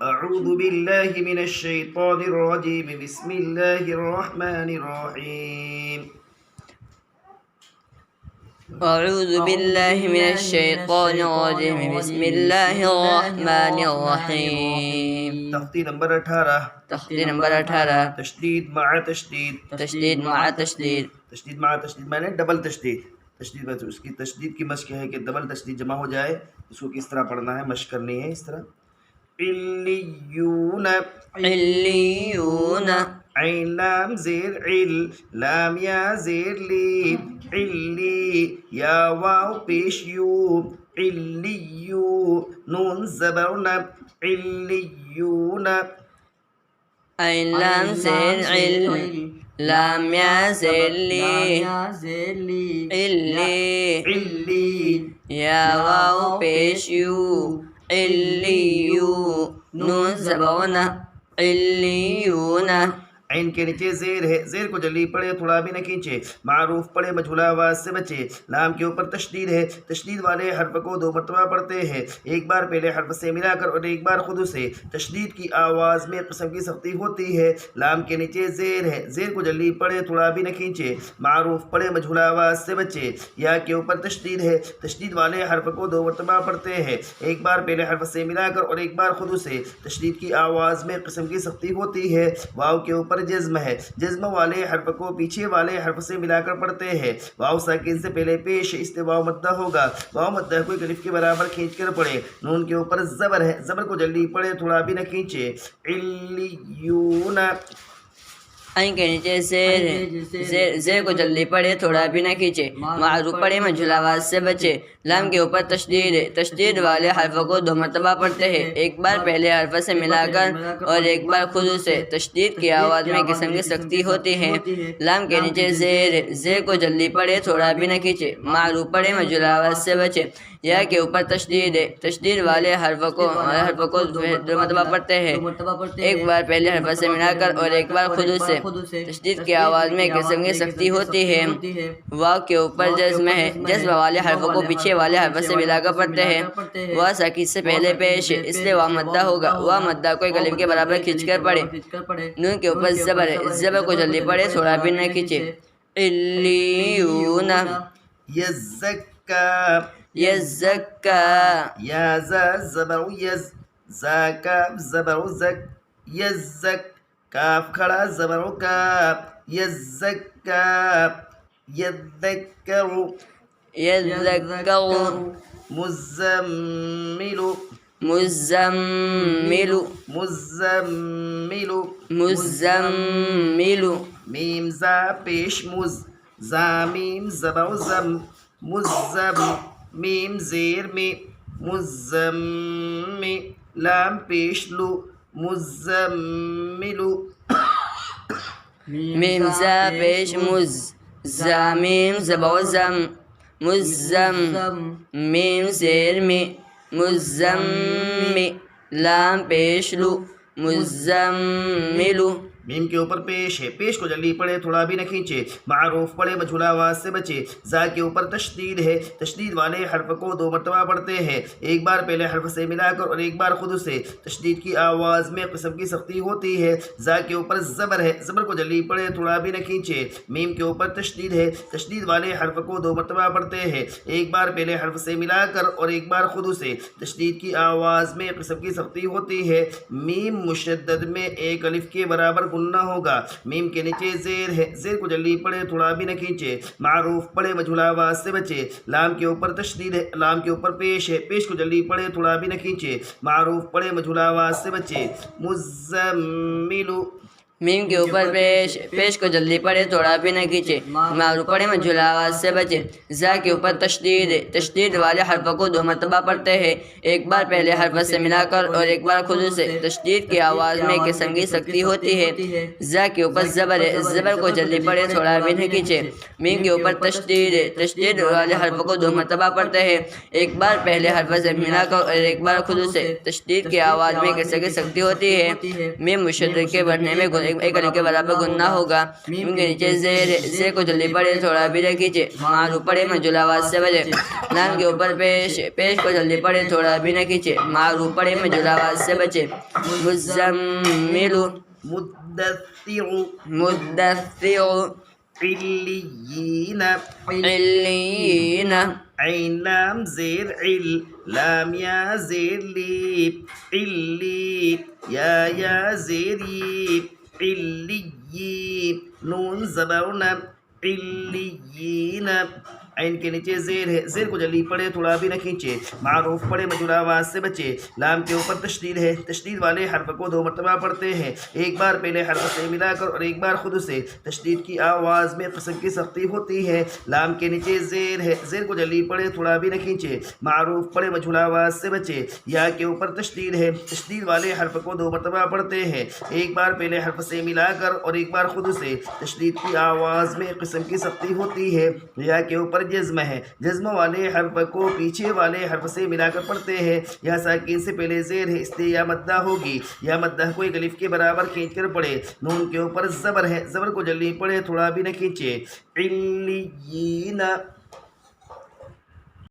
أعوذ بالله من الشيطان الرجيم بسم الله الرحمن الرحيم أعوذ بالله من الشيطان الرجيم بسم الله الرحمن الرحيم تختی نمبر 18 تختی نمبر 18 تشدید مع تشدید تشدید مع تشدید تشدید مع تشدید میں نے ڈبل تشدید اس کی تشدید کی مشق ہے کہ ڈبل تشدید جمع ہو جائے. اس کو کس طرح پڑھنا ہے، مشق کرنی ہے اس طرح. علیون علیون عین لام زیر عل لام یا زیر لی علی یا واو پیش یو علیو نون زبر ن علیون عین لام زیر عل لام یا زیر لی علی علی یا واو پیش یو علیو نون زبر علیون. عین کے نیچے زیر ہے، زیر کو جلدی پڑھے، تھوڑا بھی نہ کھینچے. معروف پڑھے، مجھولہ آواز سے بچے. لام کے اوپر تشدید ہے، تشدید والے حرف کو 2 مرتبہ پڑھتے ہیں، ایک بار پہلے حرف سے ملا کر اور ایک بار خود سے. تشدید کی آواز میں قسم کی سختی ہوتی ہے. لام کے نیچے زیر ہے، زیر کو جلدی پڑھے، تھوڑا بھی نہ کھینچے. معروف پڑھے، مجھولہ آواز سے بچے. یا کے اوپر تشدید ہے، تشدید والے حرف کو 2 مرتبہ پڑھتے ہیں، ایک بار پہلے حرف سے ملا کر اور ایک بار خود سے. تشدید کی آواز میں قسم کی سختی ہوتی ہے. واو کے اوپر جزم ہے، جزم والے حرف کو پیچھے والے حرف سے ملا کر پڑھتے ہیں. واو ساکن سے پہلے پیش اس لیے واو مدہ ہوگا. واو مدہ کو ایک الف کے برابر کھینچ کر پڑھے. نون کے اوپر زبر ہے، زبر کو جلدی پڑھے، تھوڑا بھی نہ کھینچے. علیون عین کے نیچے زیر ہے، زیر کو جلدی پڑھے، تھوڑا بھی نہ کھینچے. معروف پڑھے، مجھولہ آواز سے بچے. لام کے اوپر تشدید ہے، تشدید والے حرف کو 2 مرتبہ پڑھتے ہیں، ایک بار پہلے حرف سے ملا کر اور ایک بار خود سے. تشدید کی آواز میں قسم کی سختی ہوتی ہے. لام کے نیچے زیر ہے، زیر کو جلدی پڑھے، تھوڑا بھی نہ کھینچے. معروف پڑھے، مجھولہ آواز سے بچے. یا کے اوپر تشدید ہے، تشدید والے حرف کو 2 مرتبہ پڑھتے ہیں، ایک بار پہلے حرف سے ملا کر اور ایک بار خود سے. تشدید کی آواز میں قسم کی سختی ہوتی ہے. واو کے اوپر جزم ہے، جزم والے حرف کو پیچھے والے حرف سے ملا کر پڑھتے ہیں. واو ساکن سے پہلے پیش ہے، اس لیے واو مدہ ہوگا. واو مدہ کو ایک الف کے برابر کھینچ کر پڑھے. نون کے اوپر زبر ہے، زبر کو جلدی پڑھے، تھوڑا بھی نہ کھینچے. علیون یزکا یزکا یا زا زبر یز زا کاف زبر زک یزک کاف کھڑا زبر کا یزکا یذکر یذکر مزمل مزمل مزمل مزمل میم زا پیش مز زامیم زبر زم مزم میم زیر میں مزم لام پیش لو مزمل میم زا پیش مز زامیم زبر زم مزم میم زیر میں مزم لام پیش لو مزمل. میم کے اوپر پیش ہے، پیش کو جلدی پڑھے، تھوڑا بھی نہ کھینچے. معروف پڑھے، مجھولہ آواز سے بچے. زا کے اوپر تشدید ہے، تشدید والے حرف کو 2 مرتبہ پڑھتے ہیں، ایک بار پہلے حرف سے ملا کر اور ایک بار خود سے. تشدید کی آواز میں قسم کی سختی ہوتی ہے. زا کے اوپر زبر ہے، زبر کو جلدی پڑھے، تھوڑا بھی نہ کھینچے. میم کے اوپر تشدید ہے، تشدید والے حرف کو 2 مرتبہ پڑھتے ہیں، ایک بار پہلے حرف سے ملا کر اور ایک بار خود سے. تشدید کی آواز میں قسم کی سختی ہوتی ہے. میم مشدد میں ایک الف کے برابر گننا ہوگا. میم کے نیچے زیر ہے، زیر کو جلدی پڑھے، تھوڑا بھی نہ کھینچے. معروف پڑھے، مجھولہ آواز سے بچے. لام کے اوپر تشدید ہے، لام کے اوپر پیش ہے، پیش کو جلدی پڑھے، تھوڑا بھی نہ کھینچے. معروف پڑھے، مجھولہ آواز سے بچے. مزمل میم کے اوپر پیش، پیش کو جلدی پڑھے، تھوڑا بھی نہ کھینچے. معروف پڑھے، مجھولہ آواز سے بچے. زا کے اوپر تشدید ہے، تشدید والے حرف کو 2 مرتبہ پڑھتے ہیں، ایک بار پہلے حرف سے ملا کر اور ایک بار خود سے. تشدید کی آواز میں قسم کی سختی ہوتی ہے. زا کے اوپر زبر ہے، زبر کو جلدی پڑھے، تھوڑا بھی نہ کھینچے. میم کے اوپر تشدید ہے، تشدید والے حرف کو 2 مرتبہ پڑھتے ہیں، ایک بار پہلے حرف سے ملا کر اور ایک بار خود سے. تشدید کی آواز میں قسم کی سختی ہوتی ہے. میم مشدد کے بڑھنے میں ایک الف کے برابر گننا ہوگا میم کے نیچے زیر ہے زیر کو جلدی پڑھے تھوڑا بھی نہ کھینچے معروف پڑھے مجھول آواز سے بچے لام کے اوپر پیش پیش کو جلدی پڑھے تھوڑا بھی نہ کھینچے معروف پڑھے مجھول آواز سے بچے مزمل مدثر مدثر علیین علیین عین لام زیر عل لام یا زیر لی علی یا زیر ی علی نون زبر ن علیین عین کے نیچے زیر ہے زیر کو جلدی پڑھے تھوڑا بھی نہ کھینچے معروف پڑھے مجھول آواز سے بچے لام کے اوپر تشدید ہے تشدید والے حرف کو 2 مرتبہ پڑھتے ہیں ایک بار پہلے حرف سے ملا کر اور ایک بار خود سے تشدید کی آواز میں قسم کی سختی ہوتی ہے لام کے نیچے زیر ہے زیر کو جلدی پڑھے تھوڑا بھی نہ کھینچے معروف پڑھے مجھول آواز سے بچے یا کے اوپر تشدید ہے تشدید والے حرف کو 2 مرتبہ پڑھتے ہیں ایک بار پہلے حرف سے ملا کر اور ایک بار خود سے تشدید کی آواز میں قسم کی سختی ہوتی ہے یا کے اوپر جزم ہے جزم والے حرف کو پیچھے والے حرف سے ملا کر پڑھتے ہیں یا ساکن سے پہلے زیر ہے اس لیے یا مدہ ہوگی یا مدہ کو ایک الف کے برابر کھینچ کر پڑھے نون کے اوپر زبر ہے زبر کو جلدی پڑھے تھوڑا بھی نہ کھینچے علیین